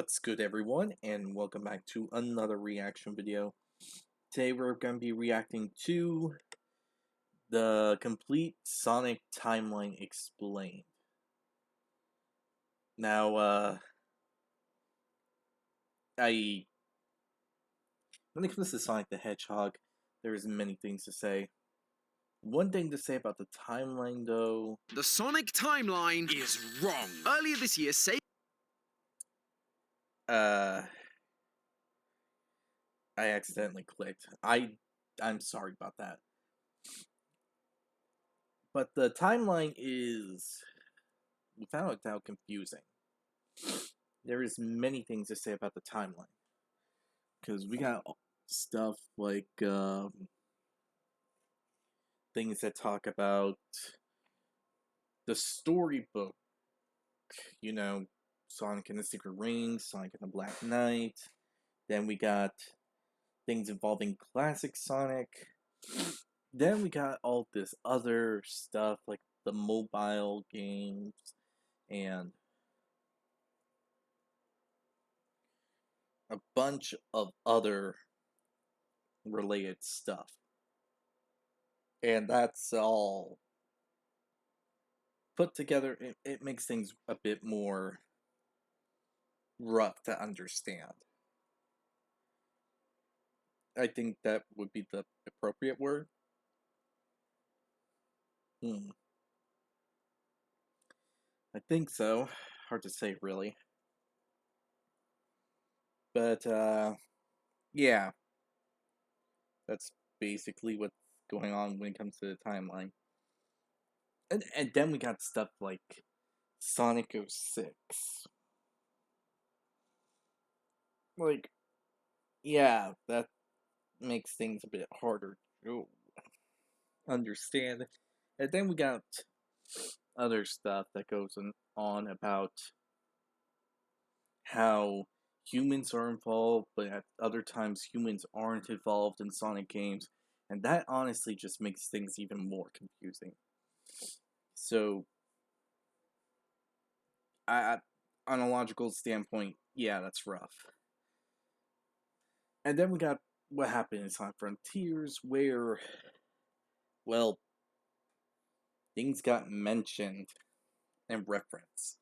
What's good, everyone, and welcome back to another reaction video. Today we're going to be reacting to the complete Sonic timeline explained. Now, when it comes to Sonic the Hedgehog, there's many things to say. One thing to say about the timeline, though... The Sonic timeline is wrong. Earlier this year, I accidentally clicked. I'm sorry about that. But the timeline is, without a doubt, confusing. There is many things to say about the timeline. Because we got stuff like, things that talk about the storybook. You know, Sonic and the Secret Rings, Sonic and the Black Knight. Then we got things involving classic Sonic. Then we got all this other stuff like the mobile games and a bunch of other related stuff. And that's all put together. It makes things a bit more rough to understand. I think that would be the appropriate word. I think so. Hard to say, really. But, yeah. That's basically what's going on when it comes to the timeline. And then we got stuff like Sonic 06. Like, yeah, that makes things a bit harder to understand. And then we got other stuff that goes on about how humans are involved, but at other times humans aren't involved in Sonic games, and that honestly just makes things even more confusing. So, on a logical standpoint, yeah, that's rough. And then we got what happened in Sonic Frontiers, where, well, things got mentioned and referenced.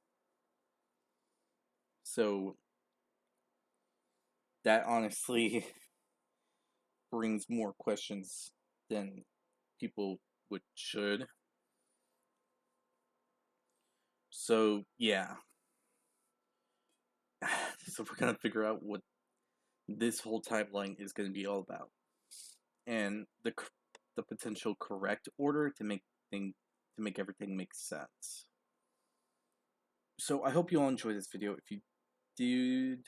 So, that honestly brings more questions than people should. So, yeah. So we're gonna figure out what this whole timeline is gonna be all about. And the potential correct order to make everything make sense. So I hope you all enjoyed this video. If you did,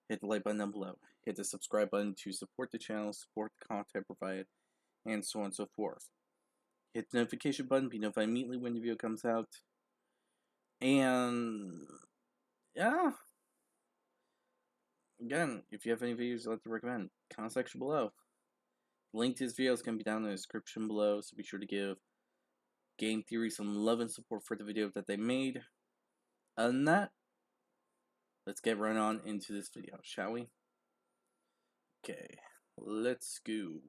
hit the like button down below. Hit the subscribe button to support the channel, support the content provided, and so on and so forth. Hit the notification button, be notified immediately when the video comes out. And, yeah. Again, if you have any videos you'd like to recommend, comment section below. The link to this video is going to be down in the description below, so be sure to give Game Theory some love and support for the video that they made. Other than that, let's get right on into this video, shall we? Okay, let's go.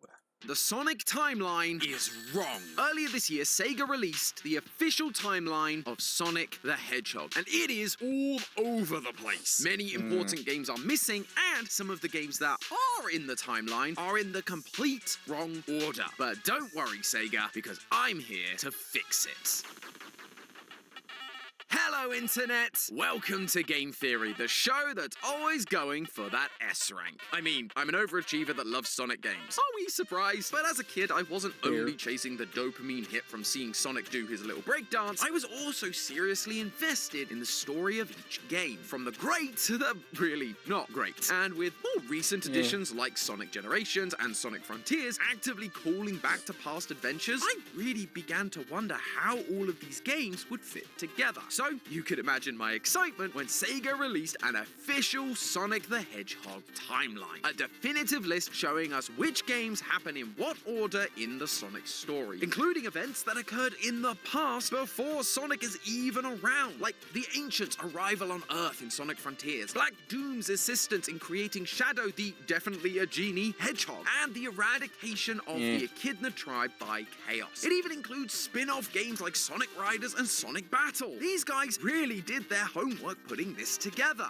The Sonic timeline is wrong. Earlier this year, Sega released the official timeline of Sonic the Hedgehog, and it is all over the place. Many important games are missing, and some of the games that are in the timeline are in the complete wrong order. But don't worry, Sega, because I'm here to fix it. Hello, Internet! Welcome to Game Theory, the show that's always going for that S rank. I mean, I'm an overachiever that loves Sonic games. Are we surprised? But as a kid, I wasn't only chasing the dopamine hit from seeing Sonic do his little breakdance, I was also seriously invested in the story of each game, from the great to the really not great. And with more recent additions like Sonic Generations and Sonic Frontiers actively calling back to past adventures, I really began to wonder how all of these games would fit together. So So, you can imagine my excitement when Sega released an official Sonic the Hedgehog timeline. A definitive list showing us which games happen in what order in the Sonic story, including events that occurred in the past before Sonic is even around, like the Ancients' arrival on Earth in Sonic Frontiers, Black Doom's assistance in creating Shadow, the definitely a genie hedgehog, and the eradication of the Echidna tribe by Chaos. It even includes spin-off games like Sonic Riders and Sonic Battle. These guys really did their homework putting this together.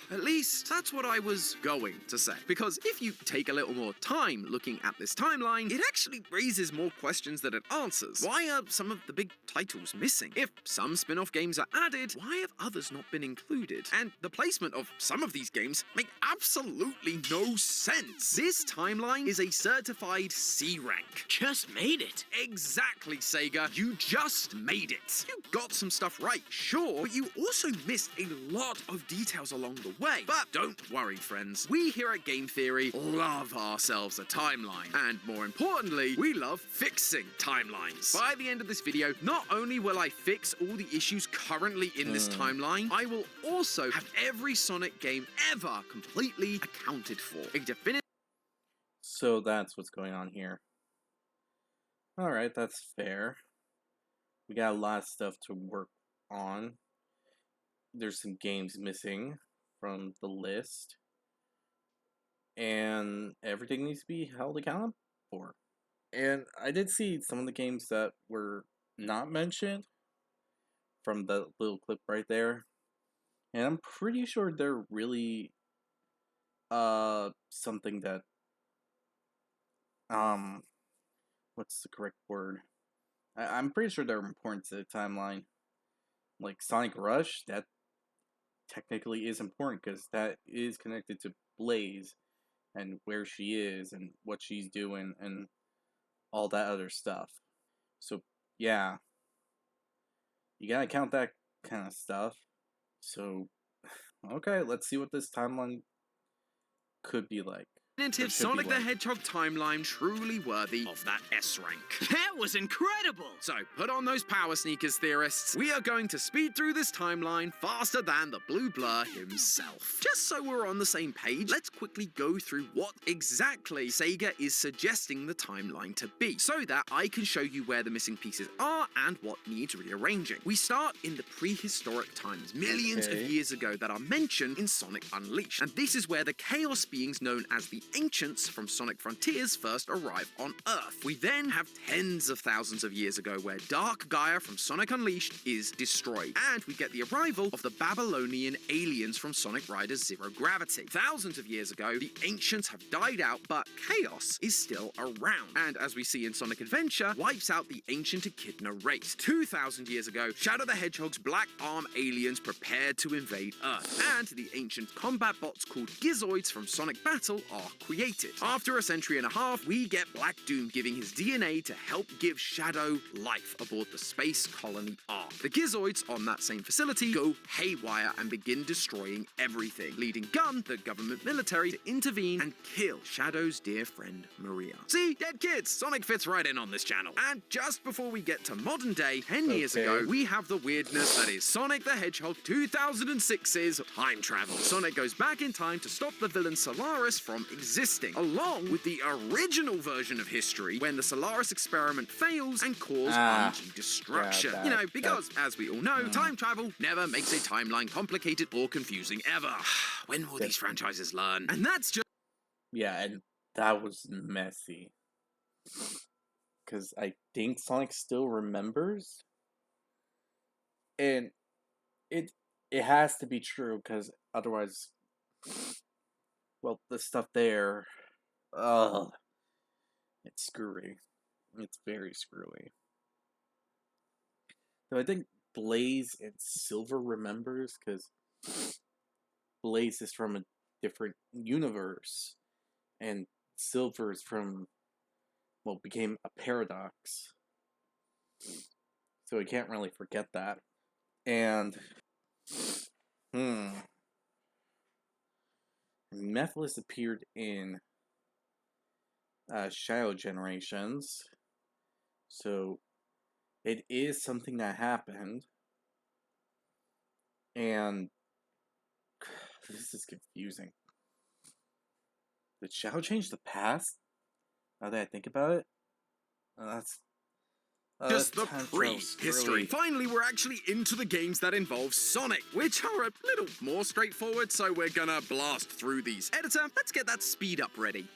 At least, that's what I was going to say. Because if you take a little more time looking at this timeline, it actually raises more questions than it answers. Why are some of the big titles missing? If some spin-off games are added, why have others not been included? And the placement of some of these games make absolutely no sense. This timeline is a certified C rank. Just made it. Exactly, Sega. You just made it. You got some stuff right, sure, but you also missed a lot of details along the way. But don't worry, friends. We here at Game Theory love ourselves a timeline. And more importantly, we love fixing timelines. By the end of this video, not only will I fix all the issues currently in this timeline, I will also have every Sonic game ever completely accounted for. A definitive. So that's what's going on here. Alright, that's fair. We got a lot of stuff to work on. There's some games missing from the list. And everything needs to be held accountable for. And I did see some of the games that were not mentioned from the little clip right there. And I'm pretty sure they're really something that what's the correct word? I'm pretty sure they're important to the timeline. Like Sonic Rush, that technically is important because that is connected to Blaze and where she is and what she's doing and all that other stuff. So yeah, you gotta count that kind of stuff. So okay, let's see what this timeline could be like. Definitive Sonic the Hedgehog timeline truly worthy of that S rank. That was incredible! So, put on those power sneakers, theorists. We are going to speed through this timeline faster than the Blue Blur himself. Just so we're on the same page, let's quickly go through what exactly Sega is suggesting the timeline to be, so that I can show you where the missing pieces are and what needs rearranging. We start in the prehistoric times, millions of years ago, that are mentioned in Sonic Unleashed, and this is where the Chaos beings known as the Ancients from Sonic Frontiers first arrive on Earth. We then have tens of thousands of years ago where Dark Gaia from Sonic Unleashed is destroyed, and we get the arrival of the Babylonian aliens from Sonic Riders Zero Gravity. Thousands of years ago, the Ancients have died out, but Chaos is still around, and as we see in Sonic Adventure, wipes out the ancient Echidna race. 2,000 years ago, Shadow the Hedgehog's Black Arm aliens prepared to invade Earth, and the ancient combat bots called Gizoids from Sonic Battle are created. After a century and a half, we get Black Doom giving his DNA to help give Shadow life aboard the space colony Ark. The Gizoids on that same facility go haywire and begin destroying everything, leading Gun, the government military, to intervene and kill Shadow's dear friend Maria. See, dead kids, Sonic fits right in on this channel. And just before we get to modern day, 10 years ago, we have the weirdness that is Sonic the Hedgehog 2006's time travel. Sonic goes back in time to stop the villain Solaris from existing, along with the original version of history when the Solaris experiment fails and causes RNG destruction. Because, as we all know, time travel never makes a timeline complicated or confusing ever. When will these franchises learn? And that's just... Yeah, and that was messy. Because I think Sonic still remembers. And it has to be true, because otherwise... Well, the stuff there, it's screwy. It's very screwy. So I think Blaze and Silver remembers, because Blaze is from a different universe, and Silver is from, well, became a paradox. So I can't really forget that. And, Mephiles appeared in Shadow Generations, so it is something that happened. And this is confusing. Did Shadow change the past? Now that I think about it, that's Just the time travel's pre-history. really- Finally, we're actually into the games that involve Sonic, which are a little more straightforward, so we're gonna blast through these. Editor, let's get that speed up ready.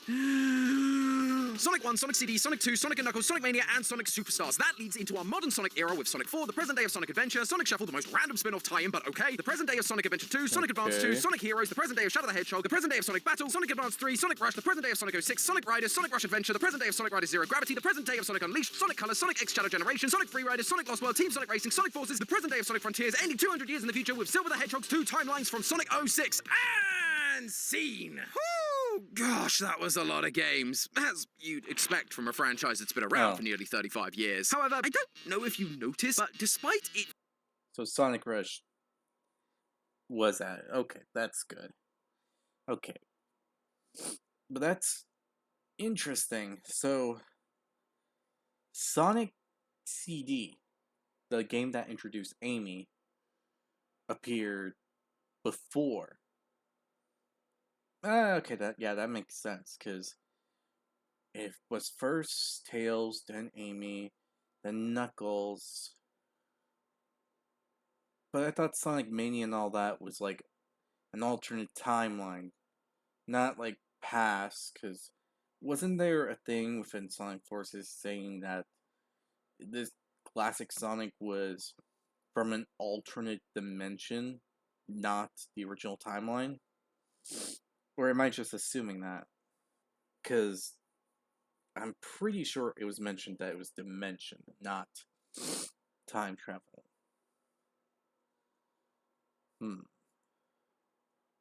Sonic 1, Sonic CD, Sonic 2, Sonic & Knuckles, Sonic Mania, and Sonic Superstars. That leads into our modern Sonic era with Sonic 4, the present day of Sonic Adventure, Sonic Shuffle, the most random spin-off tie-in, but okay, the present day of Sonic Adventure 2, Sonic Advance 2, Sonic Heroes, the present day of Shadow the Hedgehog, the present day of Sonic Battle, Sonic Advance 3, Sonic Rush, the present day of Sonic 06, Sonic Riders, Sonic Rush Adventure, the present day of Sonic Riders Zero Gravity, the present day of Sonic Unleashed, Sonic Colors, Sonic X Shadow Generation, Sonic Free Riders, Sonic Lost World, Team Sonic Racing, Sonic Forces, the present day of Sonic Frontiers, ending 200 years in the future with Silver the Hedgehog's 2 timelines from Sonic 06, and scene. Whew, gosh, that was a lot of games, as you'd expect from a franchise that's been around for nearly 35 years. However, I don't know if you noticed, but despite it... So Sonic Rush was at it. Okay, that's good. Okay. But that's interesting. So, Sonic CD, the game that introduced Amy, appeared before. Okay, that makes sense, because it was first Tails, then Amy, then Knuckles. But I thought Sonic Mania and all that was like an alternate timeline, not like past, because wasn't there a thing within Sonic Forces saying that this classic Sonic was from an alternate dimension, not the original timeline? Or am I just assuming that? Because I'm pretty sure it was mentioned that it was dimension, not time travel.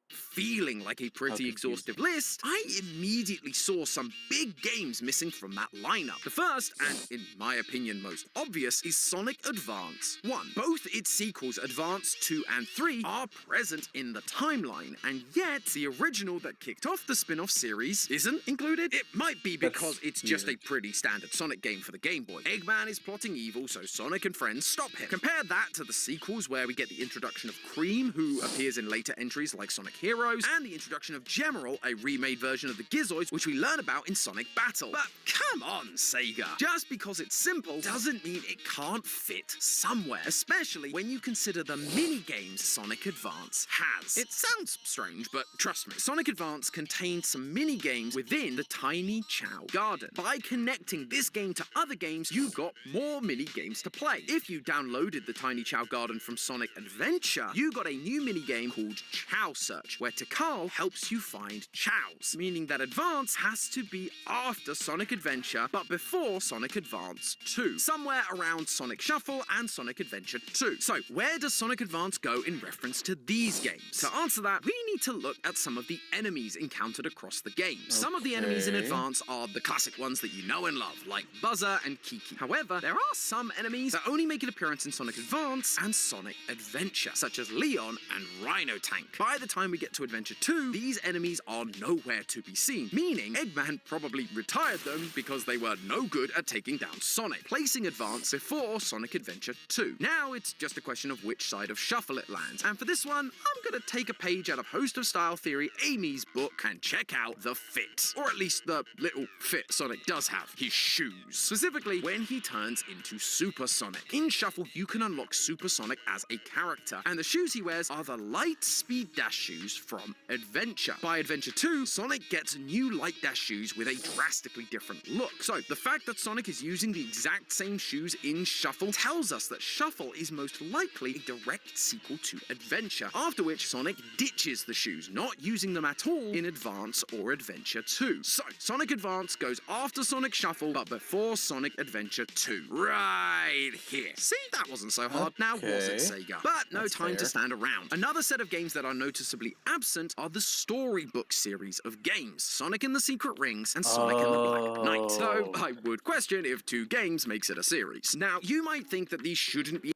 Feeling like a pretty exhaustive list, I immediately saw some big games missing from that lineup. The first, and in my opinion most obvious, is Sonic Advance 1. Both its sequels, Advance 2 and 3, are present in the timeline, and yet the original that kicked off the spin-off series isn't included. It might be because it's just a pretty standard Sonic game for the Game Boy. Eggman is plotting evil, so Sonic and friends stop him. Compare that to the sequels where we get the introduction of Cream, who appears in later entries like Sonic Heroes, and the introduction of General, a remade version of the Gizzoids, which we learn about in Sonic Battle. But come on, Sega. Just because it's simple doesn't mean it can't fit somewhere, especially when you consider the mini-games Sonic Advance has. It sounds strange, but trust me, Sonic Advance contained some mini-games within the Tiny Chow Garden. By connecting this game to other games, you got more mini-games to play. If you downloaded the Tiny Chow Garden from Sonic Adventure, you got a new mini-game called Chow Search, where Tikal helps you find chows, meaning that Advance has to be after Sonic Adventure, but before Sonic Advance 2, somewhere around Sonic Shuffle and Sonic Adventure 2. So, where does Sonic Advance go in reference to these games? To answer that, we need to look at some of the enemies encountered across the game. Some of the enemies in Advance are the classic ones that you know and love, like Buzzer and Kiki. However, there are some enemies that only make an appearance in Sonic Advance and Sonic Adventure, such as Leon and Rhino Tank. By the time we get to Adventure 2, these enemies are nowhere to be seen, meaning Eggman probably retired them because they were no good at taking down Sonic, placing Advance before Sonic Adventure 2. Now it's just a question of which side of Shuffle it lands, and for this one, I'm gonna take a page out of Host of Style Theory Amy's book and check out the fit. Or at least the little fit Sonic does have, his shoes. Specifically, when he turns into Super Sonic. In Shuffle, you can unlock Super Sonic as a character, and the shoes he wears are the Light Speed Dash shoes from Adventure. By Adventure 2, Sonic gets new Light Dash shoes with a drastically different look. So, the fact that Sonic is using the exact same shoes in Shuffle tells us that Shuffle is most likely a direct sequel to Adventure, after which Sonic ditches the shoes, not using them at all in Advance or Adventure 2. So, Sonic Advance goes after Sonic Shuffle, but before Sonic Adventure 2. Right here. See, that wasn't so hard, now was it, Sega? But no time to stand around. Another set of games that are noticeably absent are the storybook series of games, Sonic and the Secret Rings and Sonic and the Black Knight. Though I would question if 2 games makes it a series. Now, you might think that these shouldn't be...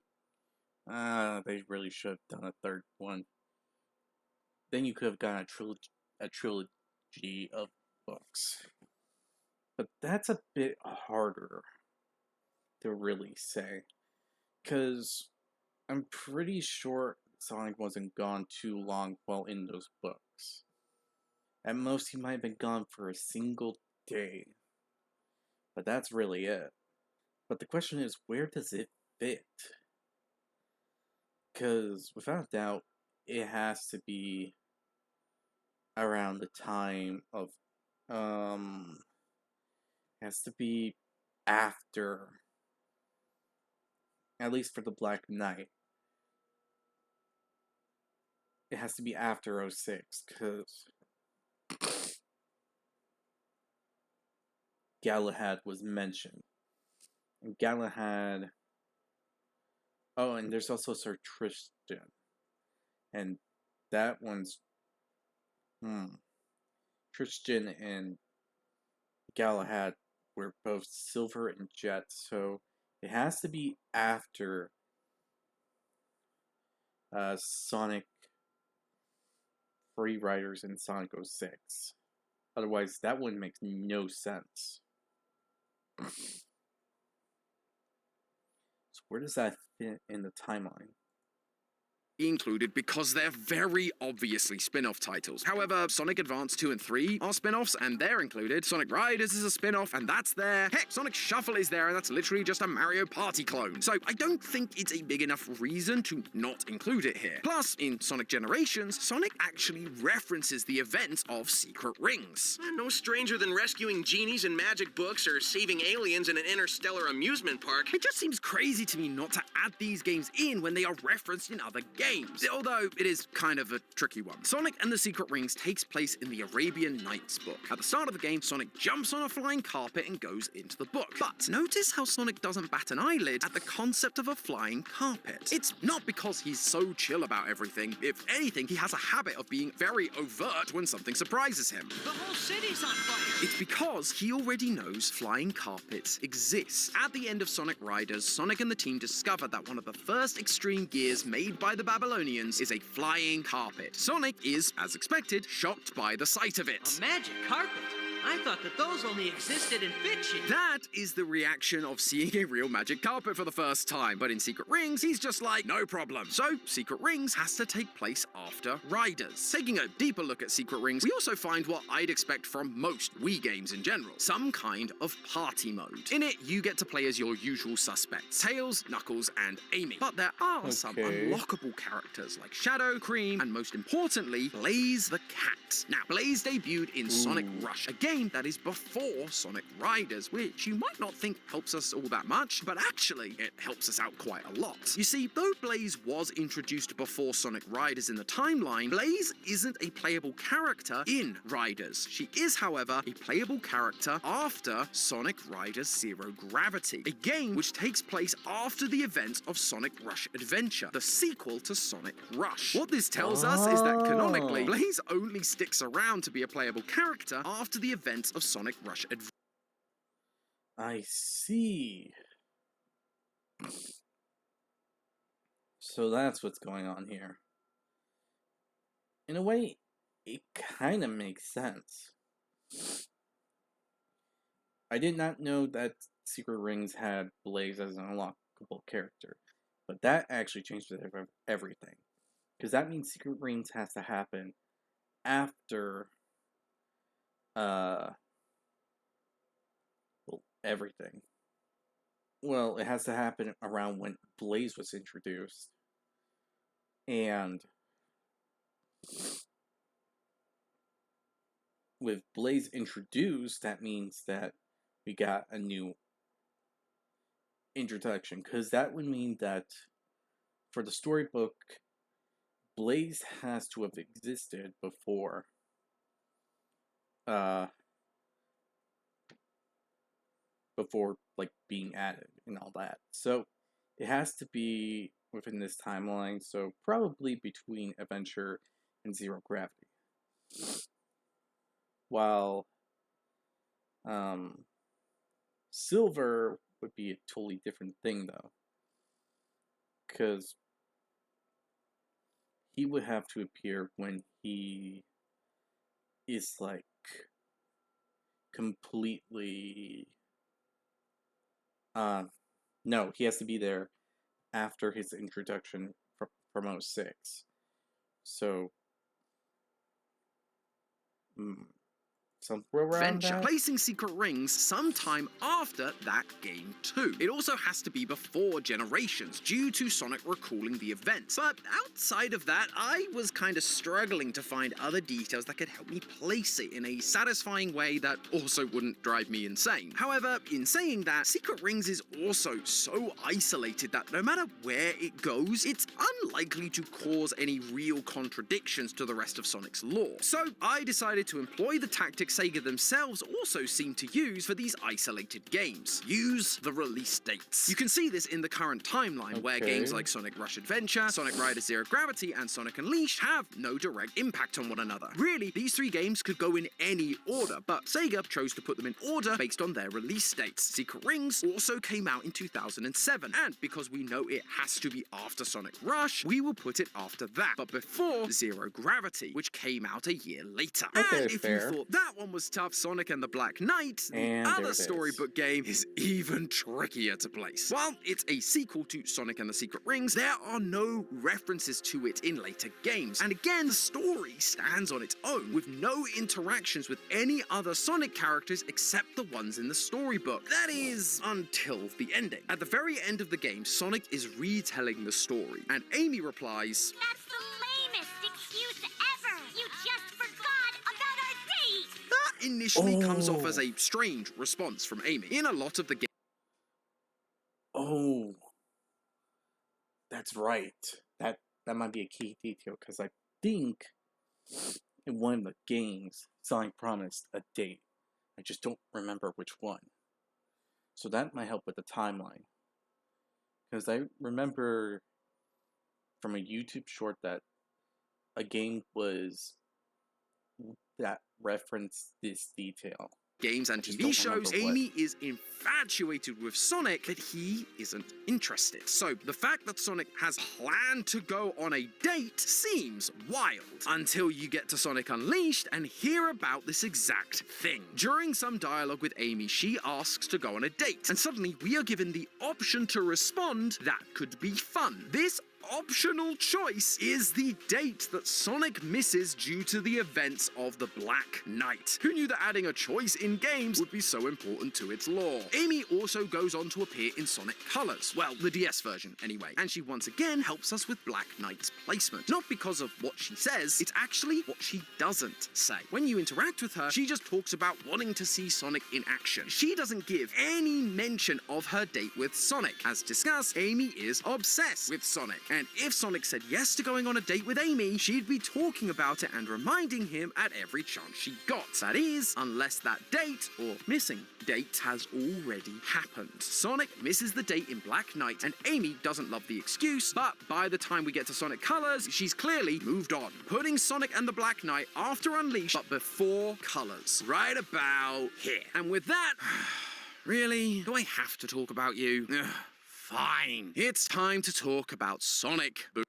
They really should have done a third one. Then you could have gotten a trilogy of books. But that's a bit harder to really say. Because I'm pretty sure Sonic wasn't gone too long while in those books. At most, he might have been gone for a single day. But that's really it. But the question is, where does it fit? Because, without a doubt, it has to be around the time of, has to be after, at least for the Black Knight. It has to be after 06, because Galahad was mentioned. And Galahad... Oh, and there's also Sir Tristan. And that one's... Tristan and Galahad were both Silver and Jet, so it has to be after Sonic Free Riders and Sonic 06. Otherwise, that one makes no sense. So where does that fit in the timeline? Included because they're very obviously spin-off titles. However, Sonic Advance 2 and 3 are spin-offs, and they're included. Sonic Riders is a spin-off, and that's there. Heck, Sonic Shuffle is there, and that's literally just a Mario Party clone. So I don't think it's a big enough reason to not include it here. Plus, in Sonic Generations, Sonic actually references the events of Secret Rings. No stranger than rescuing genies in magic books or saving aliens in an interstellar amusement park. It just seems crazy to me not to add these games in when they are referenced in other games. Although it is kind of a tricky one. Sonic and the Secret Rings takes place in the Arabian Nights book. At the start of the game, Sonic jumps on a flying carpet and goes into the book. But notice how Sonic doesn't bat an eyelid at the concept of a flying carpet. It's not because he's so chill about everything. If anything, he has a habit of being very overt when something surprises him. The whole city's on fire! It's because he already knows flying carpets exist. At the end of Sonic Riders, Sonic and the team discover that one of the first extreme gears made by the Babylonians is a flying carpet. Sonic is, as expected, shocked by the sight of it. A magic carpet? I thought that those only existed in fiction. That is the reaction of seeing a real magic carpet for the first time, but in Secret Rings, he's just like, no problem. So, Secret Rings has to take place after Riders. Taking a deeper look at Secret Rings, we also find what I'd expect from most Wii games in general, some kind of party mode. In it, you get to play as your usual suspects, Tails, Knuckles, and Amy. But there are some unlockable characters like Shadow, Cream, and most importantly, Blaze the Cat. Now, Blaze debuted in Sonic Rush, a game that is before Sonic Riders, which you might not think helps us all that much, but actually, it helps us out quite a lot. You see, though Blaze was introduced before Sonic Riders in the timeline, Blaze isn't a playable character in Riders. She is, however, a playable character after Sonic Riders Zero Gravity, a game which takes place after the events of Sonic Rush Adventure, the sequel to Sonic Rush. What this tells us is that canonically, Blaze only sticks around to be a playable character after the events of Sonic Rush Adventure. I see. So that's what's going on here. In a way, it kind of makes sense. I did not know that Secret Rings had Blaze as an unlockable character, but that actually changes everything. Because that means Secret Rings has to happen after everything. Well, it has to happen around when Blaze was introduced. And with Blaze introduced, that means that we got a new introduction. Because that would mean that for the storybook, Blaze has to have existed before like being added and all that. So it has to be within this timeline, so probably between Adventure and Zero Gravity. While Silver would be a totally different thing though. Because he would have to appear when he is like completely no, he has to be there after his introduction from '06. So, somewhere around Venture, that? placing secret rings sometime after that game too. It also has to be before Generations, due to Sonic recalling the events. But outside of that, I was kind of struggling to find other details that could help me place it in a satisfying way that also wouldn't drive me insane. However, in saying that, Secret Rings is also so isolated that no matter where it goes, it's unlikely to cause any real contradictions to the rest of Sonic's lore. So I decided to employ the tactics Sega themselves also seem to use for these isolated games. Use the release dates. You can see this in the current timeline, where games like Sonic Rush Adventure, Sonic Rider Zero Gravity, and Sonic Unleashed have no direct impact on one another. Really, these three games could go in any order, but Sega chose to put them in order based on their release dates. Secret Rings also came out in 2007, and because we know it has to be after Sonic Rush, we will put it after that, but before Zero Gravity, which came out a year later. Okay, and if fair. you thought that one was tough, Sonic and the Black Knight, And the there other it is. storybook game is even trickier to place. While it's a sequel to Sonic and the Secret Rings, there are no references to it in later games. And again, the story stands on its own, with no interactions with any other Sonic characters except the ones in the storybook. That is, until the ending. At the very end of the game, Sonic is retelling the story, and Amy replies, That's the lamest excuse ever! You just forgot about our date! that initially comes off as a strange response from Amy. In a lot of the Oh, that's right. That might be a key detail, because I think in one of the games, Sonic promised a date. I just don't remember which one. So that might help with the timeline. Because I remember from a YouTube short that a game was that referenced this detail. games and just TV don't shows, remember what. Amy is infatuated with Sonic, but he isn't interested. So the fact that Sonic has planned to go on a date seems wild, until you get to Sonic Unleashed and hear about this exact thing. During some dialogue with Amy, she asks to go on a date, and suddenly we are given the option to respond, "That could be fun." This optional choice is the date that Sonic misses due to the events of the Black Knight. Who knew that adding a choice in games would be so important to its lore? Amy also goes on to appear in Sonic Colors, well, the DS version anyway, and she once again helps us with Black Knight's placement. Not because of what she says, it's actually what she doesn't say. When you interact with her, she just talks about wanting to see Sonic in action. She doesn't give any mention of her date with Sonic. As discussed, Amy is obsessed with Sonic, and if Sonic said yes to going on a date with Amy, she'd be talking about it and reminding him at every chance she got. That is, unless that date, or missing date, has already happened. Sonic misses the date in Black Knight, and Amy doesn't love the excuse, but by the time we get to Sonic Colors, she's clearly moved on, putting Sonic and the Black Knight after Unleashed, but before Colors. Right about here. And with that, really? Do I have to talk about you? Ugh. Fine. It's time to talk about Sonic Boom.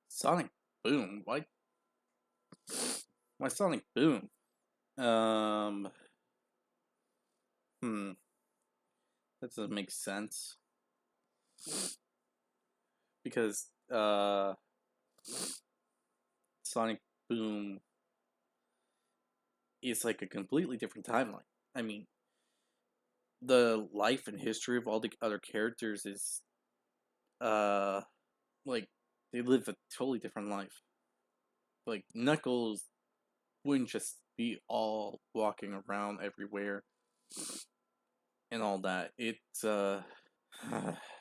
Sonic Boom? Why Sonic Boom? That doesn't make sense. Because, Sonic Boom is like a completely different timeline. I mean, the life and history of all the other characters is, like, they live a totally different life. Like, Knuckles wouldn't just be all walking around everywhere and all that. It's, how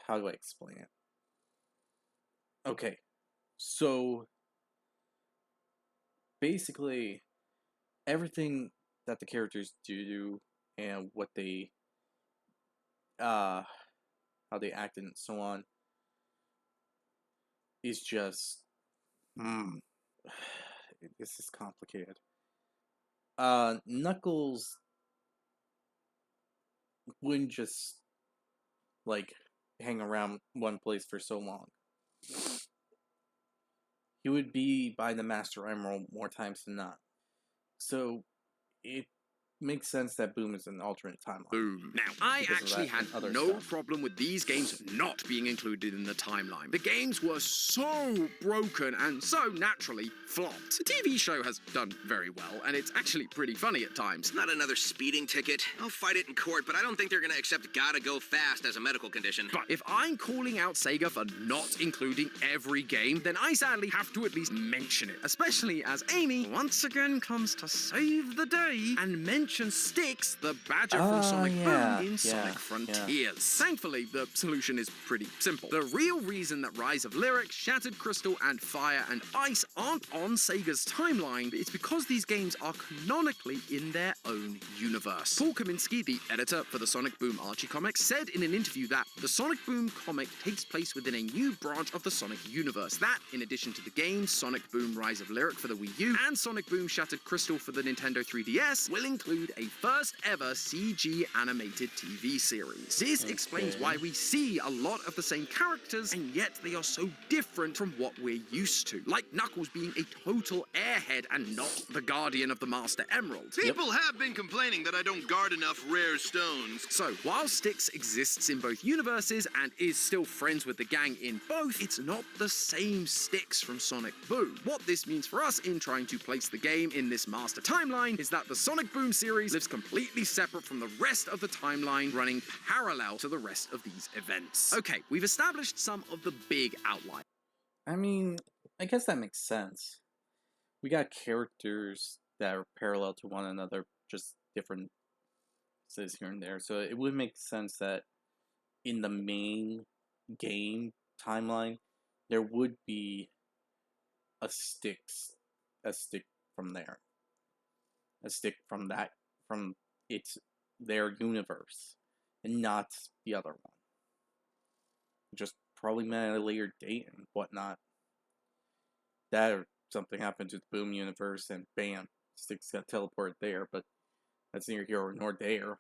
do I explain it? Okay, so, basically, everything that the characters do and what they, how they act and so on is just, this is complicated. Knuckles wouldn't just, like, hang around one place for so long. He would be by the Master Emerald more times than not. So, it makes sense that Boom is an alternate timeline. Boom. Now, I Because of actually that had and other no stuff. problem with these games not being included in the timeline. The games were so broken and so naturally flopped. The TV show has done very well, and it's actually pretty funny at times. Not another speeding ticket. I'll fight it in court, but I don't think they're gonna accept gotta go fast as a medical condition. But if I'm calling out Sega for not including every game, then I sadly have to at least mention it. Especially as Amy once again comes to save the day and mentions Styx, the badger from Sonic Boom, in Sonic Frontiers. Thankfully, the solution is pretty simple. The real reason that Rise of Lyric, Shattered Crystal, and Fire and Ice aren't on Sega's timeline is because these games are canonically in their own universe. Paul Kaminsky, the editor for the Sonic Boom Archie comics, said in an interview that the Sonic Boom comic takes place within a new branch of the Sonic universe. That, in addition to the games Sonic Boom Rise of Lyric for the Wii U and Sonic Boom Shattered Crystal for the Nintendo 3DS, will include a first ever CG animated TV series. This explains why we see a lot of the same characters, and yet they are so different from what we're used to. Like Knuckles being a total airhead and not the guardian of the Master Emerald. People have been complaining that I don't guard enough rare stones. So, while Styx exists in both universes and is still friends with the gang in both, it's not the same Styx from Sonic Boom. What this means for us in trying to place the game in this master timeline is that the Sonic Boom series lives completely separate from the rest of the timeline, running parallel to the rest of these events. Okay, we've established some of the big outlines. I mean, I guess that makes sense. We got characters that are parallel to one another, just different says here and there. So it would make sense that in the main game timeline, there would be a stick from there. A stick from their universe, and not the other one. Just probably meant at a later date and whatnot. That or something happened to the Boom universe and bam, Styx got teleported there, but that's neither here nor there.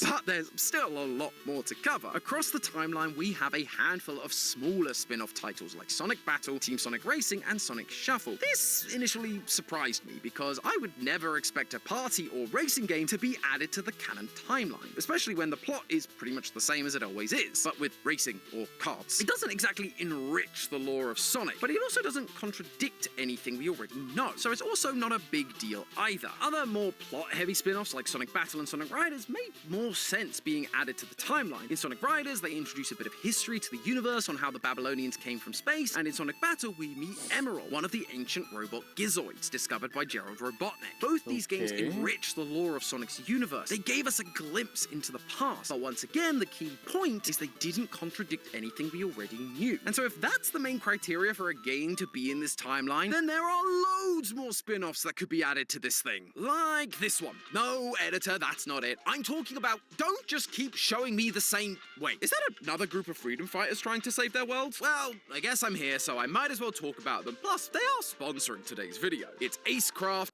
But there's still a lot more to cover. Across the timeline, we have a handful of smaller spin-off titles like Sonic Battle, Team Sonic Racing, and Sonic Shuffle. This initially surprised me because I would never expect a party or racing game to be added to the canon timeline, especially when the plot is pretty much the same as it always is, but with racing or karts. It doesn't exactly enrich the lore of Sonic, but it also doesn't contradict anything we already know, so it's also not a big deal either. Other more plot-heavy spin-offs like Sonic Battle and Sonic Riders made more sense being added to the timeline. In Sonic Riders, they introduce a bit of history to the universe on how the Babylonians came from space, and in Sonic Battle, we meet Emerald, one of the ancient robot Gizoids discovered by Gerald Robotnik. Both these games enrich the lore of Sonic's universe. They gave us a glimpse into the past, but once again, the key point is they didn't contradict anything we already knew. And so if that's the main criteria for a game to be in this timeline, then there are loads more spin-offs that could be added to this thing. Like this one. No, editor, that's not it. I'm talking about don't just keep showing me the same... Wait, is that another group of freedom fighters trying to save their world? Well, I guess I'm here, so I might as well talk about them. Plus, they are sponsoring today's video. It's Acecraft.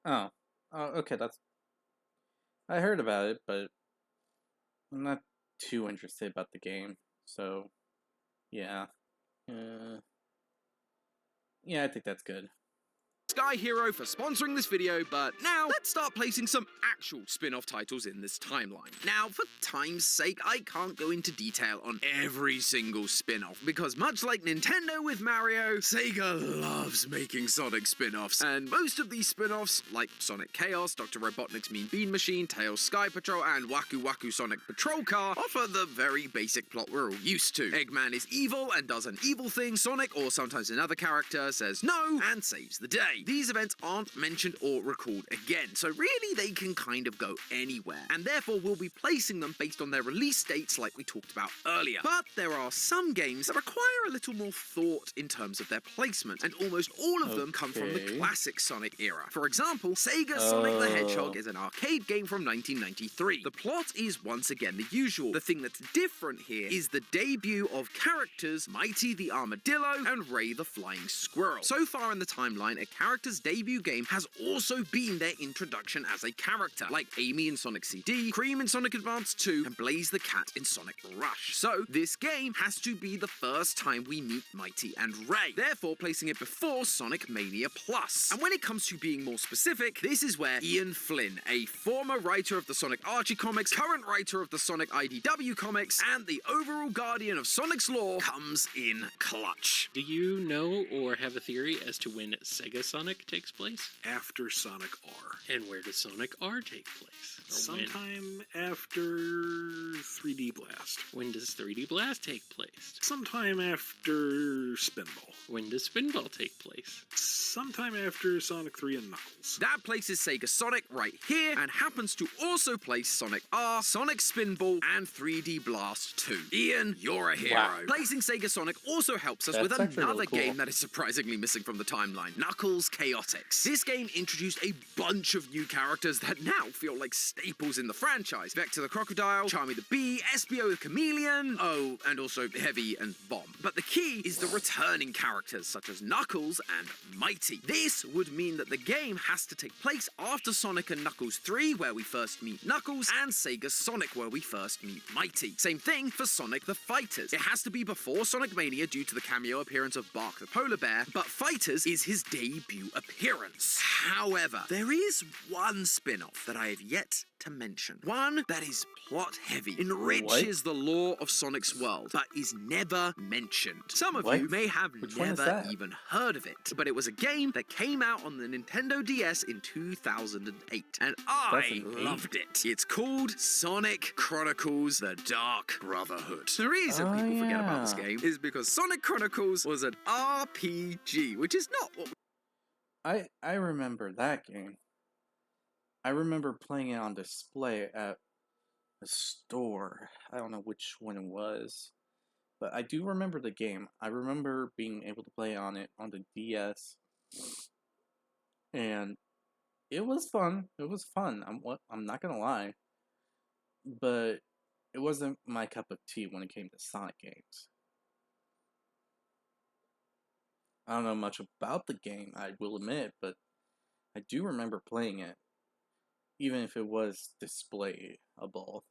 Oh, okay, that's... I heard about it, but I'm not too interested about the game, so yeah. Yeah, I think that's good. Sky Hero for sponsoring this video, but now let's start placing some actual spin-off titles in this timeline. Now, for time's sake, I can't go into detail on every single spin-off, because much like Nintendo with Mario, Sega loves making Sonic spin-offs, and most of these spin-offs, like Sonic Chaos, Dr. Robotnik's Mean Bean Machine, Tails Sky Patrol, and Waku Waku Sonic Patrol Car, offer the very basic plot we're all used to. Eggman is evil and does an evil thing, Sonic, or sometimes another character, says no and saves the day. These events aren't mentioned or recalled again, so really they can kind of go anywhere, and therefore we'll be placing them based on their release dates like we talked about earlier. But there are some games that require a little more thought in terms of their placement, and almost all of them come from the classic Sonic era. For example, Sega Sonic the Hedgehog is an arcade game from 1993. The plot is once again the usual. The thing that's different here is the debut of characters Mighty the Armadillo and Ray the Flying Squirrel. So far in the timeline, a character character's debut game has also been their introduction as a character, like Amy in Sonic CD, Cream in Sonic Advance 2, and Blaze the Cat in Sonic Rush. So, this game has to be the first time we meet Mighty and Ray, therefore placing it before Sonic Mania Plus. And when it comes to being more specific, this is where Ian Flynn, a former writer of the Sonic Archie comics, current writer of the Sonic IDW comics, and the overall guardian of Sonic's lore, comes in clutch. Do you know or have a theory as to when Sega Sonic takes place? After Sonic R. And where does Sonic R take place? Or Sometime after 3D Blast. when does 3D Blast take place? Sometime after Spinball. When does Spinball take place? Sometime after Sonic 3 and Knuckles. That places Sega Sonic right here, and happens to also place Sonic R, Sonic Spinball, and 3D Blast 2. Ian, you're a hero. Wow. Placing Sega Sonic also helps us That's with actually another really cool. game that is surprisingly missing from the timeline, Knuckles Chaotix. This game introduced a bunch of new characters that now feel like staples in the franchise. Vector the Crocodile, Charmy the Bee, Espio the Chameleon, oh, and also Heavy and Bomb. But the key is the returning characters, such as Knuckles and Mighty. This would mean that the game has to take place after Sonic and Knuckles 3, where we first meet Knuckles, and Sega Sonic, where we first meet Mighty. Same thing for Sonic the Fighters. It has to be before Sonic Mania due to the cameo appearance of Bark the Polar Bear, but Fighters is his debut appearance. However, there is one spin-off that I have yet to mention. One that is plot heavy, enriches the lore of Sonic's world, but is never mentioned. Some of What? you may have Which one is never that? even heard of it, but it was a game that came out on the Nintendo DS in 2008, and That's I an loved it. It's called Sonic Chronicles: The Dark Brotherhood. The reason Oh, people forget about this yeah. game is because Sonic Chronicles was an RPG, which is not what I remember that game. I remember playing it on display at a store. I don't know which one it was, but I do remember the game. I remember being able to play on it on the DS, and it was fun. It was fun. I'm not gonna lie, but it wasn't my cup of tea when it came to Sonic games. I don't know much about the game, I will admit, but I do remember playing it, even if it was displayable.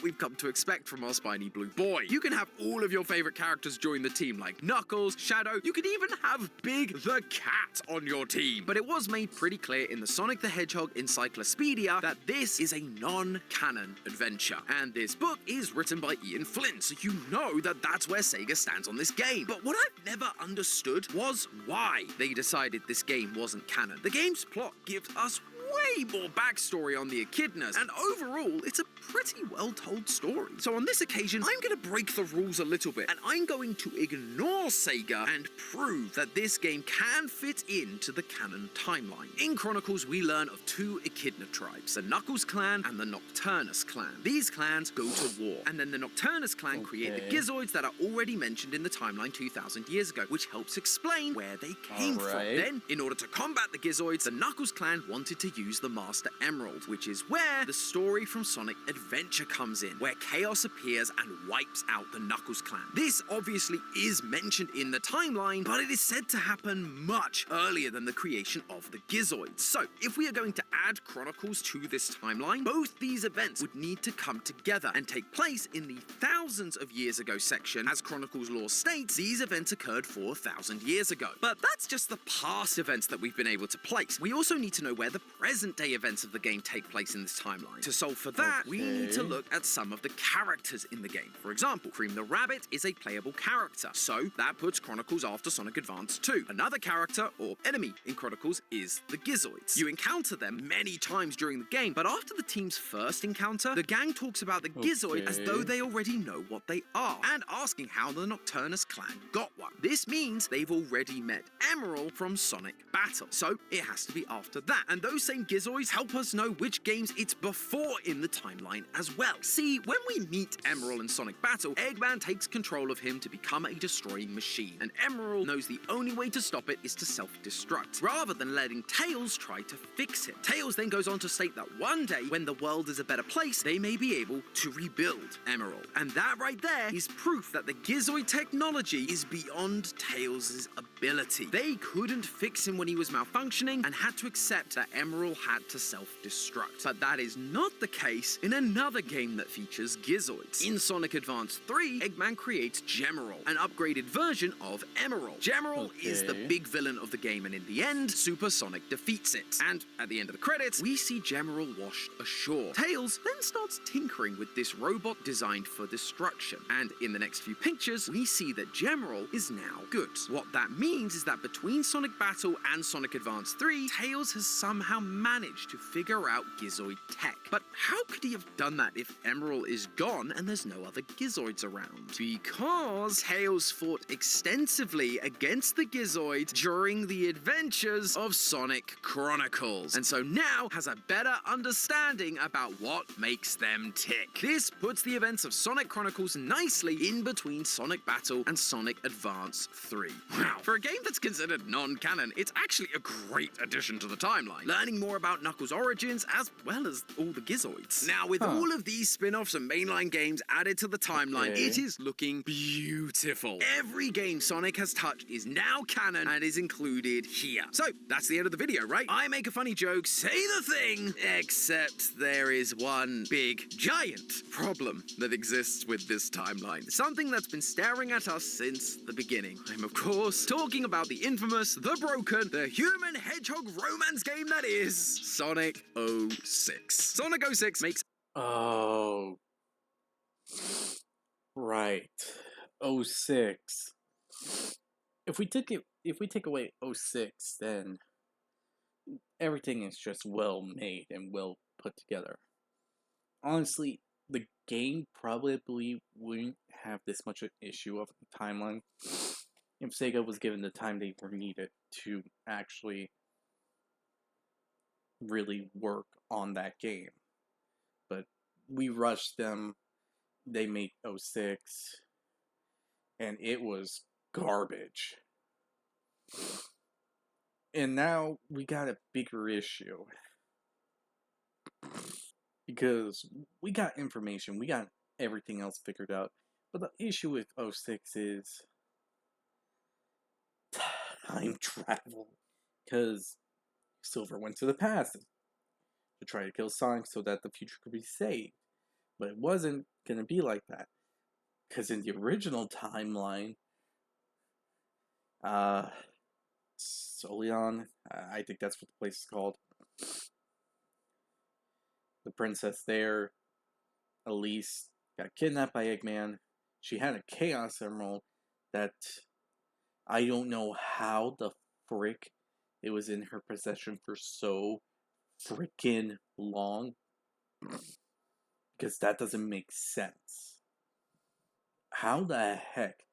we've come to expect from our spiny blue boy. You can have all of your favorite characters join the team, like Knuckles, Shadow. You could even have Big the Cat on your team. But it was made pretty clear in the Sonic the Hedgehog Encyclopedia that this is a non-canon adventure. And this book is written by Ian Flynn, so you know that that's where Sega stands on this game. But what I've never understood was why they decided this game wasn't canon. The game's plot gives us way more backstory on the echidnas, and overall, it's a pretty well-told story. So on this occasion, I'm going to break the rules a little bit, and I'm going to ignore Sega and prove that this game can fit into the canon timeline. In Chronicles, we learn of two echidna tribes, the Knuckles clan and the Nocturnus clan. These clans go to war, and then the Nocturnus clan create the Gizoids that are already mentioned in the timeline 2,000 years ago, which helps explain where they came from. Then, in order to combat the Gizoids, the Knuckles clan wanted to use the Master Emerald, which is where the story from Sonic Adventure comes in, where chaos appears and wipes out the Knuckles clan. This obviously is mentioned in the timeline, but it is said to happen much earlier than the creation of the Gizoids. So, if we are going to add Chronicles to this timeline, both these events would need to come together and take place in the thousands of years ago section. As Chronicles lore states, these events occurred 4,000 years ago. But that's just the past events that we've been able to place. We also need to know where the present day events of the game take place in this timeline. To solve for that, we need to look at some of the characters in the game. For example, Cream the Rabbit is a playable character, so that puts Chronicles after Sonic Advance 2. Another character, or enemy, in Chronicles is the Gizoids. You encounter them many times during the game, but after the team's first encounter, the gang talks about the Gizoid as though they already know what they are, and asking how the Nocturnus clan got one. This means they've already met Emerald from Sonic Battle, so it has to be after that. And those same Gizoids Gizoids help us know which games it's before in the timeline as well. See, when we meet Emerald in Sonic Battle, Eggman takes control of him to become a destroying machine, and Emerald knows the only way to stop it is to self-destruct, rather than letting Tails try to fix it. Tails then goes on to state that one day, when the world is a better place, they may be able to rebuild Emerald. And that right there is proof that the Gizoid technology is beyond Tails' ability. They couldn't fix him when he was malfunctioning and had to accept that Emerald had to self-destruct. But that is not the case in another game that features Gizoids. In Sonic Advance 3, Eggman creates Gemerald, an upgraded version of Emerald. Gemerald is the big villain of the game, and in the end, Super Sonic defeats it. And at the end of the credits, we see Gemerald washed ashore. Tails then starts tinkering with this robot designed for destruction, and in the next few pictures, we see that Gemerald is now good. What that means is that between Sonic Battle and Sonic Advance 3, Tails has somehow managed to figure out Gizoid tech. But how could he have done that if Emerald is gone and there's no other Gizoids around? Because Tails fought extensively against the Gizoids during the adventures of Sonic Chronicles, and so now has a better understanding about what makes them tick. This puts the events of Sonic Chronicles nicely in between Sonic Battle and Sonic Advance 3. Wow, for a game that's considered non-canon, it's actually a great addition to the timeline, learning more about Knuckles' origins as well as all the Gizoids. Now, with all of these spin-offs and mainline games added to the timeline, it is looking beautiful. Every game Sonic has touched is now canon and is included here. So, that's the end of the video, right? I make a funny joke, say the thing, except there is one big, giant problem that exists with this timeline. Something that's been staring at us since the beginning. I'm, of course, talking about the infamous, the broken, the human hedgehog romance game that is Sonic 06. Sonic 06 makes Oh, right. '06. If we take away '06, then everything is just well made and well put together. Honestly, the game probably wouldn't have this much an issue of the timeline if Sega was given the time they were needed to actually really work on that game. But we rushed them. They made '06, and it was garbage. And now we got a bigger issue. Because we got information, we got everything else figured out. But the issue with '06 is time travel. Because Silver went to the past to try to kill Sonic so that the future could be saved. But it wasn't going to be like that. Because in the original timeline, Soleon, I think that's what the place is called. The princess there, Elise, got kidnapped by Eggman. She had a Chaos Emerald that I don't know how the frick it was in her possession for so freaking long. Because that doesn't make sense. How the heck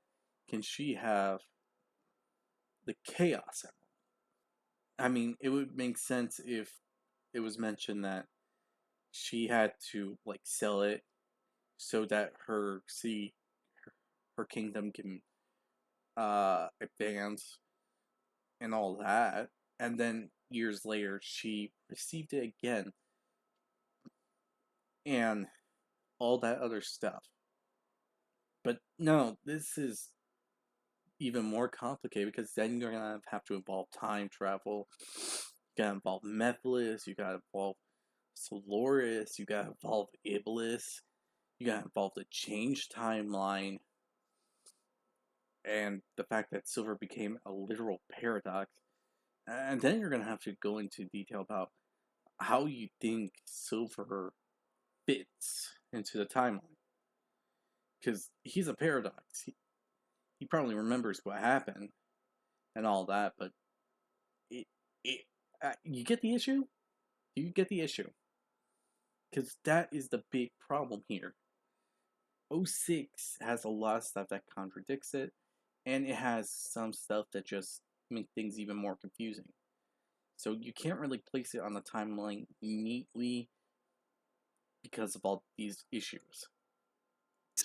can she have the Chaos Emerald? I mean, it would make sense if it was mentioned that she had to, like, sell it so that her kingdom can advance and all that. And then years later, she received it again. And all that other stuff. But no, this is even more complicated because then you're gonna have to involve time travel. You gotta involve Mephiles, you gotta involve Solaris, you gotta involve Iblis, you gotta involve the change timeline, and the fact that Silver became a literal paradox. And then you're gonna have to go into detail about how you think Silver fits into the timeline. Because he's a paradox. He probably remembers what happened and all that, but you get the issue? Do you get the issue? Because that is the big problem here. '06 has a lot of stuff that contradicts it, and it has some stuff that just makes things even more confusing. So you can't really place it on the timeline neatly because of all these issues.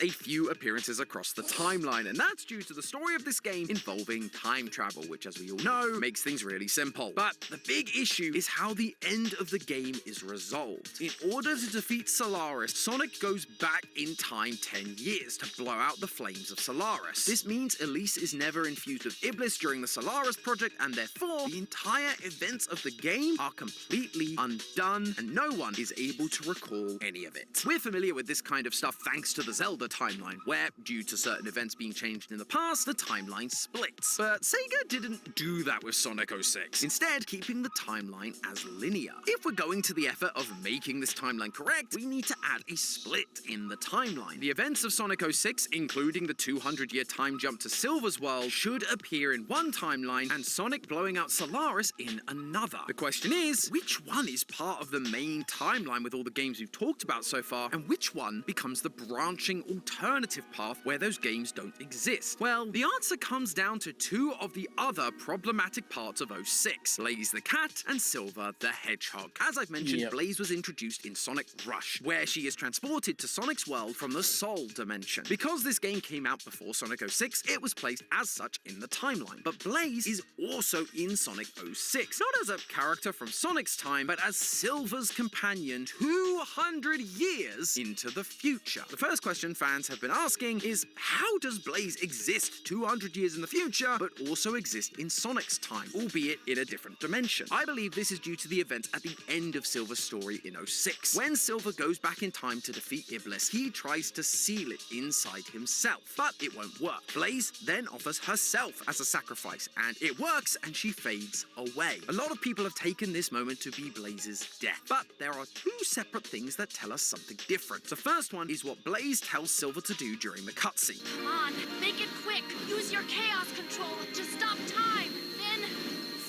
A few appearances across the timeline, and that's due to the story of this game involving time travel, which, as we all know, makes things really simple. But the big issue is how the end of the game is resolved. In order to defeat Solaris, Sonic goes back in time 10 years to blow out the flames of Solaris. This means Elise is never infused with Iblis during the Solaris project, and therefore, the entire events of the game are completely undone, and no one is able to recall any of it. We're familiar with this kind of stuff thanks to the Zelda timeline, where, due to certain events being changed in the past, the timeline splits. But Sega didn't do that with Sonic 06, instead keeping the timeline as linear. If we're going to the effort of making this timeline correct, we need to add a split in the timeline. The events of Sonic 06, including the 200-year time jump to Silver's world, should appear in one timeline, and Sonic blowing out Solaris in another. The question is, which one is part of the main timeline with all the games we've talked about so far, and which one becomes the branching alternative path where those games don't exist? Well, the answer comes down to two of the other problematic parts of 06, Blaze the Cat and Silver the Hedgehog. As I've mentioned, Blaze was introduced in Sonic Rush, where she is transported to Sonic's world from the Soul Dimension. Because this game came out before Sonic 06, it was placed as such in the timeline. But Blaze is also in Sonic 06, not as a character from Sonic's time, but as Silver's companion 200 years into the future. The first question fans have been asking is, how does Blaze exist 200 years in the future, but also exist in Sonic's time, albeit in a different dimension? I believe this is due to the events at the end of Silver's story in 06. When Silver goes back in time to defeat Iblis, he tries to seal it inside himself, but it won't work. Blaze then offers herself as a sacrifice, and it works, and she fades away. A lot of people have taken this moment to be Blaze's death, but there are two separate things that tell us something different. The first one is what Blaze tells Silver to do during the cutscene. Come on, make it quick. Use your chaos control to stop time. Then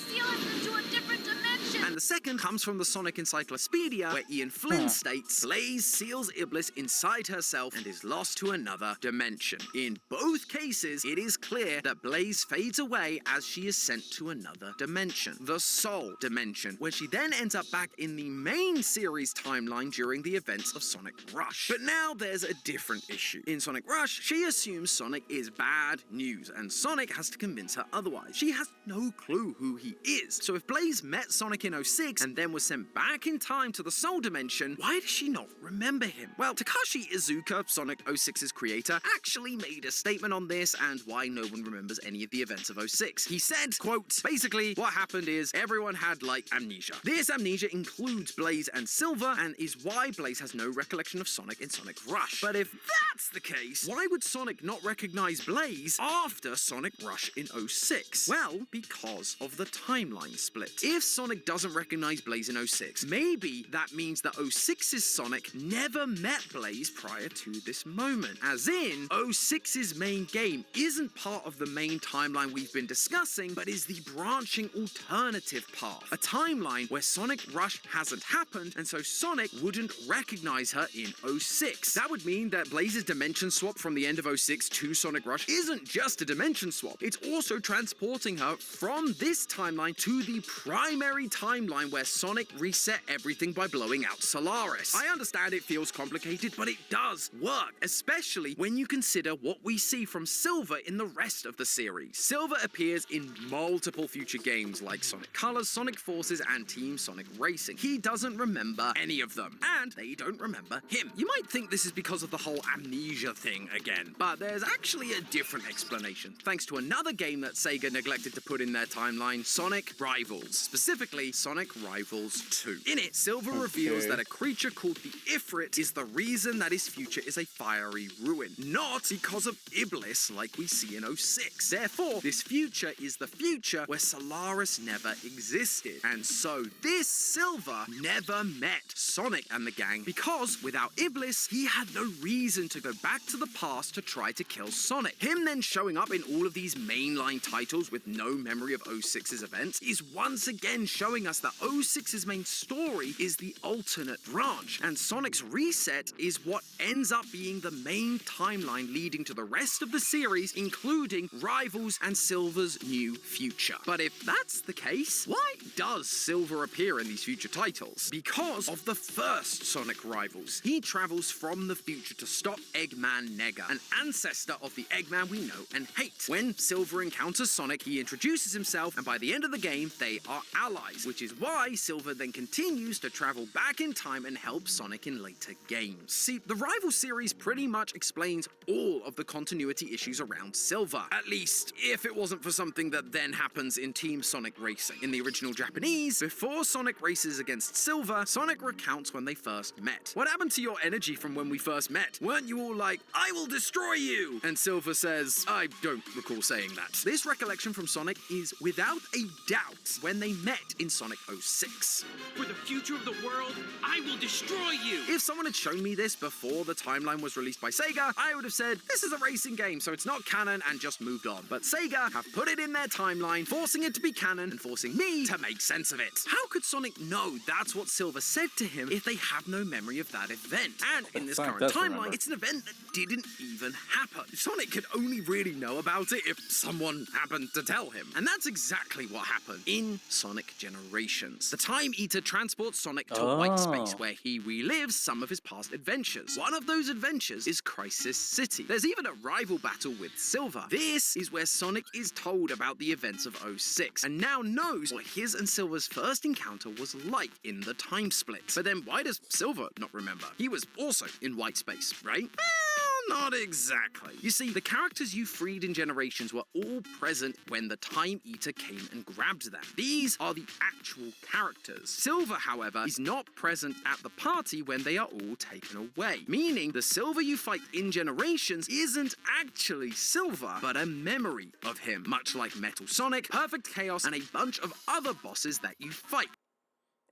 seal us into a different dimension. And the second comes from the Sonic Encyclopedia, where Ian Flynn states, Blaze seals Iblis inside herself and is lost to another dimension. In both cases, it is clear that Blaze fades away as she is sent to another dimension, the Soul Dimension, where she then ends up back in the main series timeline during the events of Sonic Rush. But now there's a different issue. In Sonic Rush, she assumes Sonic is bad news, and Sonic has to convince her otherwise. She has no clue who he is. So if Blaze met Sonic in 06 and then was sent back in time to the Soul Dimension, why does she not remember him? Well, Takashi Iizuka, Sonic 06's creator, actually made a statement on this and why no one remembers any of the events of 06. He said, quote, basically, what happened is everyone had, like, amnesia. This amnesia includes Blaze and Silver and is why Blaze has no recollection of Sonic in Sonic Rush. But if that's the case, why would Sonic not recognize Blaze after Sonic Rush in 06? Well, because of the timeline split. If Sonic doesn't recognize Blaze in 06, maybe that means that 06's Sonic never met Blaze prior to this moment. As in, 06's main game isn't part of the main timeline we've been discussing, but is the branching alternative path. A timeline where Sonic Rush hasn't happened, and so Sonic wouldn't recognize her in 06. That would mean that Blaze's dimension swap from the end of 06 to Sonic Rush isn't just a dimension swap, it's also transporting her from this timeline to the primary timeline where Sonic reset everything by blowing out Solaris. I understand it feels complicated, but it does work, especially when you consider what we see from Silver in the rest of the series. Silver appears in multiple future games like Sonic Colors, Sonic Forces, and Team Sonic Racing. He doesn't remember any of them, and they don't remember him. You might think this is because of the whole amnesia thing again, but there's actually a different explanation, thanks to another game that Sega neglected to put in their timeline, Sonic Rivals, specifically Sonic Rivals 2. In it, Silver reveals that a creature called the Ifrit is the reason that his future is a fiery ruin, not because of Iblis like we see in 06. Therefore, this future is the future where Solaris never existed, and so this Silver never met Sonic and the gang because without Iblis, he had no reason to go back to the past to try to kill Sonic. Him then showing up in all of these mainline titles with no memory of 06's events event is once again showing us that 06's main story is the alternate branch, and Sonic's reset is what ends up being the main timeline leading to the rest of the series, including Rivals and Silver's new future. But if that's the case, why does Silver appear in these future titles? Because of the first Sonic Rivals. He travels from the future to stop Eggman Nega, an ancestor of the Eggman we know and hate. When Silver encounters Sonic, he introduces himself, and by the end of the game, they are allies, which is why Silver then continues to travel back in time and help Sonic in later games. See, the Rival series pretty much explains all of the continuity issues around Silver, at least if it wasn't for something that then happens in Team Sonic Racing. In the original Japanese, before Sonic races against Silver, Sonic recounts when they first met. What happened to your energy from when we first met? Weren't you all like, I will destroy you? And Silver says, I don't recall saying that. This recollection from Sonic is without a doubt when they met in Sonic 06. For the future of the world, I will destroy you! If someone had shown me this before the timeline was released by Sega, I would have said, this is a racing game, so it's not canon, and just moved on. But Sega have put it in their timeline, forcing it to be canon and forcing me to make sense of it. How could Sonic know that's what Silver said to him if they have no memory of that event? And in this current timeline, it's an event that didn't even happen. Sonic could only really know about it if someone happened to tell him. And that's exactly what happened in Sonic Generations. The Time Eater transports Sonic to White Space, where he relives some of his past adventures. One of those adventures is Crisis City. There's even a rival battle with Silver. This is where Sonic is told about the events of 06, and now knows what his and Silver's first encounter was like in the time split. But then why does Silver not remember? He was also in White Space, right? Well, not exactly. You see, the characters you freed in Generations were all present when the Time Eater came and grabbed them. These are the actual characters. Silver, however, is not present at the party when they are all taken away, meaning the Silver you fight in Generations isn't actually Silver, but a memory of him, much like Metal Sonic, Perfect Chaos, and a bunch of other bosses that you fight.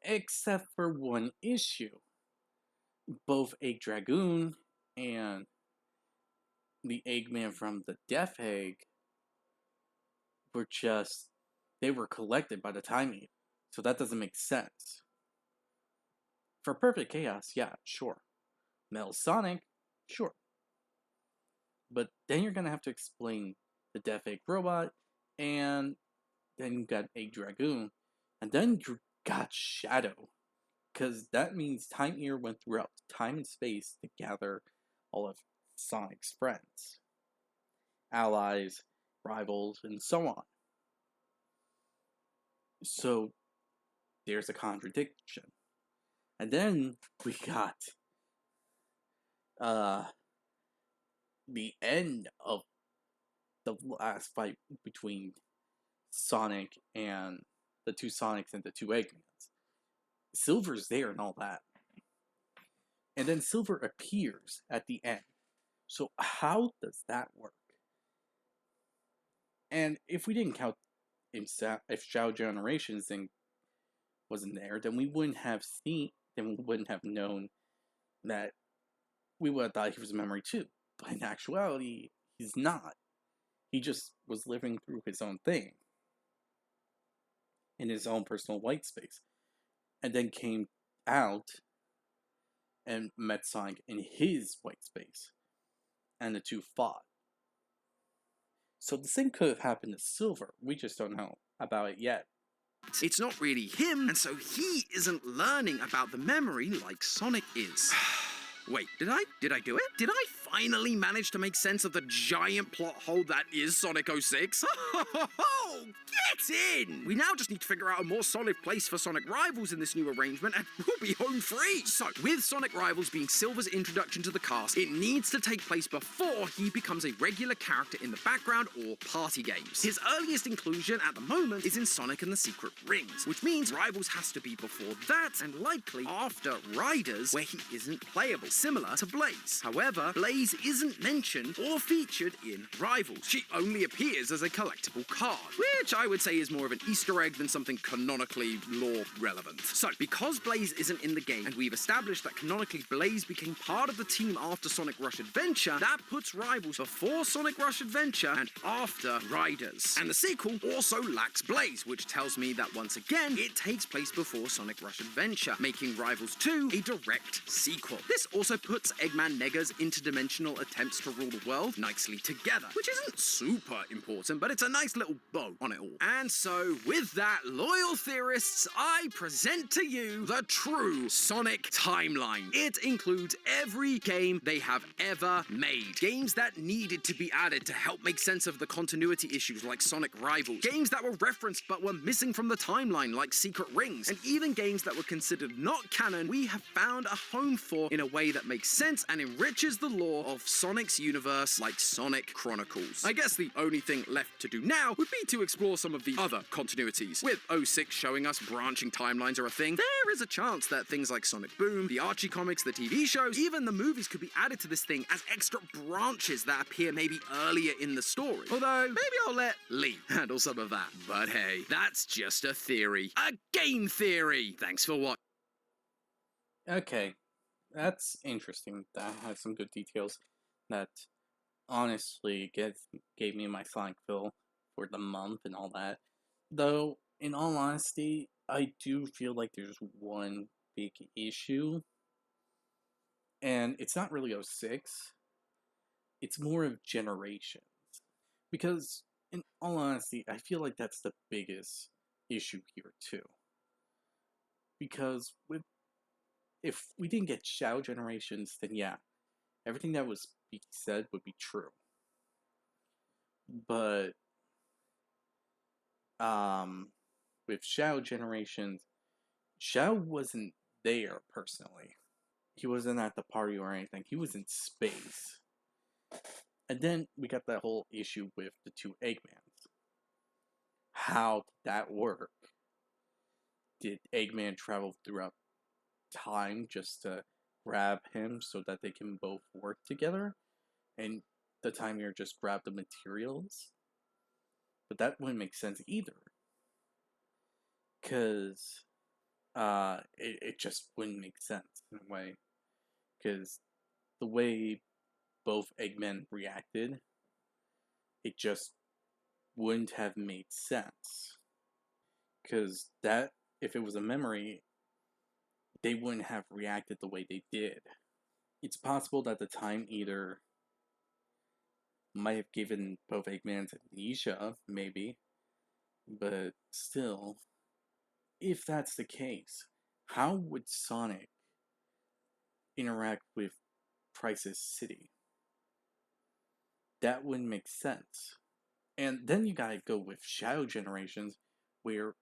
Except for one issue. Both Egg Dragoon and the Eggman from the Death Egg were they were collected by the Time Eater. So that doesn't make sense. For Perfect Chaos, yeah, sure. Metal Sonic, sure. But then you're gonna have to explain the Death Egg robot, and then you got Egg Dragoon, and then you got Shadow. Because that means Time Eater went throughout time and space to gather all of Sonic's friends, allies, rivals, and so on. So, there's a contradiction. And then we got the end of the last fight between Sonic and the two Sonics and the two Eggmans. Silver's there and all that. And then Silver appears at the end. So how does that work? And if we didn't count if Shadow Generations wasn't there, then we wouldn't have known that we would have thought he was a memory too. But in actuality, he's not. He just was living through his own thing in his own personal white space. And then came out and met Sonic in his white space. And the two fought. So the same could have happened to Silver. We just don't know about it yet. It's not really him, and so he isn't learning about the memory like Sonic is. Wait, did I do it? Did I finally manage to make sense of the giant plot hole that is Sonic 06? Get in! We now just need to figure out a more solid place for Sonic Rivals in this new arrangement, and we'll be home free! So, with Sonic Rivals being Silver's introduction to the cast, it needs to take place before he becomes a regular character in the background or party games. His earliest inclusion at the moment is in Sonic and the Secret Rings, which means Rivals has to be before that, and likely after Riders, where he isn't playable, similar to Blaze. However, Blaze Blaze isn't mentioned or featured in Rivals. She only appears as a collectible card, which I would say is more of an Easter egg than something canonically lore relevant. So, because Blaze isn't in the game, and we've established that canonically Blaze became part of the team after Sonic Rush Adventure, that puts Rivals before Sonic Rush Adventure and after Riders. And the sequel also lacks Blaze, which tells me that once again, it takes place before Sonic Rush Adventure, making Rivals 2 a direct sequel. This also puts Eggman Nega's interdimensional attempts to rule the world nicely together, which isn't super important, but it's a nice little bow on it all. And so, with that, loyal theorists, I present to you the true Sonic timeline. It includes every game they have ever made. Games that needed to be added to help make sense of the continuity issues like Sonic Rivals. Games that were referenced but were missing from the timeline like Secret Rings. And even games that were considered not canon, we have found a home for in a way that makes sense and enriches the lore of Sonic's universe like Sonic Chronicles. I guess the only thing left to do now would be to explore some of the other continuities. With 06 showing us branching timelines are a thing, there is a chance that things like Sonic Boom, the Archie comics, the TV shows, even the movies could be added to this thing as extra branches that appear maybe earlier in the story. Although, maybe I'll let Lee handle some of that. But hey, that's just a theory. A game theory! Thanks for watching. Okay, that's interesting. That has some good details that honestly gave me my Sonic fill for the month and all that. Though, in all honesty, I do feel like there's one big issue, and it's not really 06, it's more of Generations. Because, in all honesty, I feel like that's the biggest issue here, too. Because if we didn't get Shadow Generations, then yeah, everything that was being said would be true. But, with Shadow Generations, Shadow wasn't there, personally. He wasn't at the party or anything. He was in space. And then we got that whole issue with the two Eggmans. How did that work? Did Eggman travel throughout time just to grab him so that they can both work together? And the Time Mirror just grabbed the materials? But that wouldn't make sense either. Because it just wouldn't make sense in a way. Because the way both Eggmen reacted, it just wouldn't have made sense. Because that, if it was a memory, they wouldn't have reacted the way they did. It's possible that the Time Eater might have given both Eggmans amnesia, maybe. But still, if that's the case, how would Sonic interact with Crisis City? That wouldn't make sense. And then you gotta go with Shadow Generations, where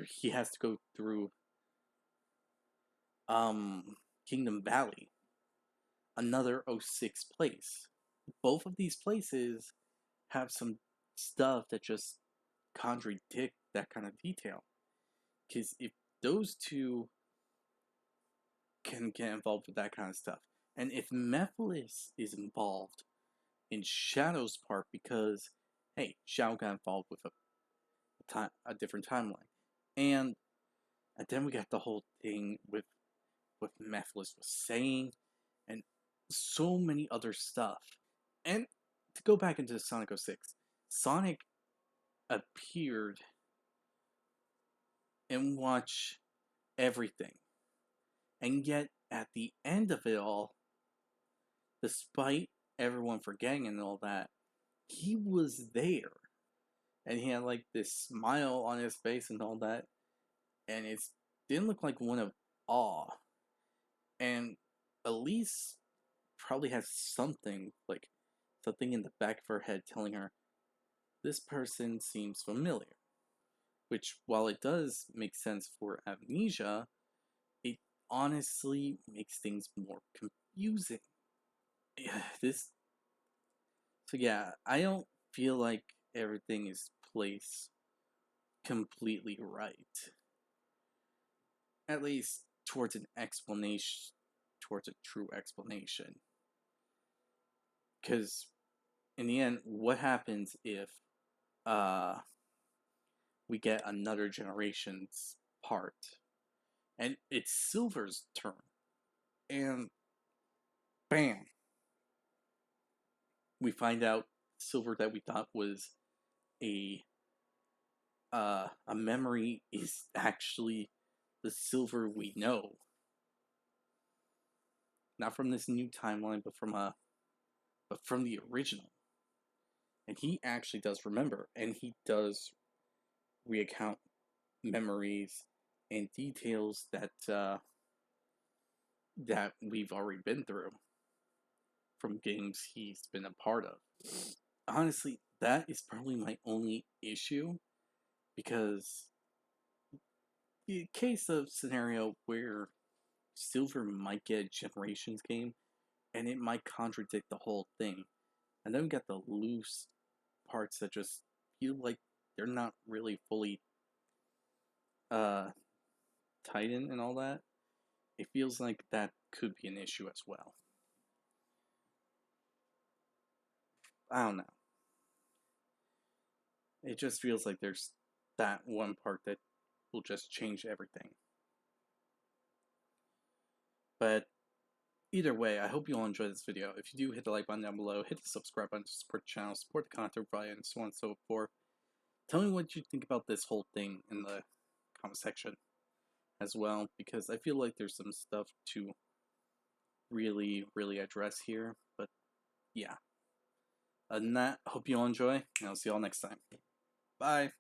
he has to go through Kingdom Valley, another 06 place. Both of these places have some stuff that just contradict that kind of detail. Because if those two can get involved with that kind of stuff, and if Mephiles is involved in Shadow's part because, hey, Shadow got involved with a different timeline. And then we got the whole thing with what Mephiles was saying, and so many other stuff. And to go back into Sonic 06, Sonic appeared and watched everything. And yet, at the end of it all, despite everyone forgetting and all that, he was there. And he had like this smile on his face and all that. And it didn't look like one of awe. And Elise probably has something in the back of her head telling her, this person seems familiar. Which, while it does make sense for amnesia, it honestly makes things more confusing. So yeah, I don't feel like everything is placed completely right. At least towards a true explanation. Because in the end, what happens if we get another generation's part? And it's Silver's turn. And bam! We find out Silver that we thought was a memory is actually the Silver we know. Not from this new timeline, but from the original. And he actually does remember, and he does recount memories and details that that we've already been through from games he's been a part of. Honestly, that is probably my only issue, because in case of scenario where Silver might get a Generations game, and it might contradict the whole thing, and then we got the loose parts that just feel like they're not really fully tied in and all that. It feels like that could be an issue as well. I don't know. It just feels like there's that one part that will just change everything. But either way, I hope you all enjoyed this video. If you do, hit the like button down below, hit the subscribe button to support the channel, support the content via, and so on and so forth. Tell me what you think about this whole thing in the comment section as well, because I feel like there's some stuff to really address here. But yeah. Other than that, hope you all enjoy, and I'll see you all next time. Bye!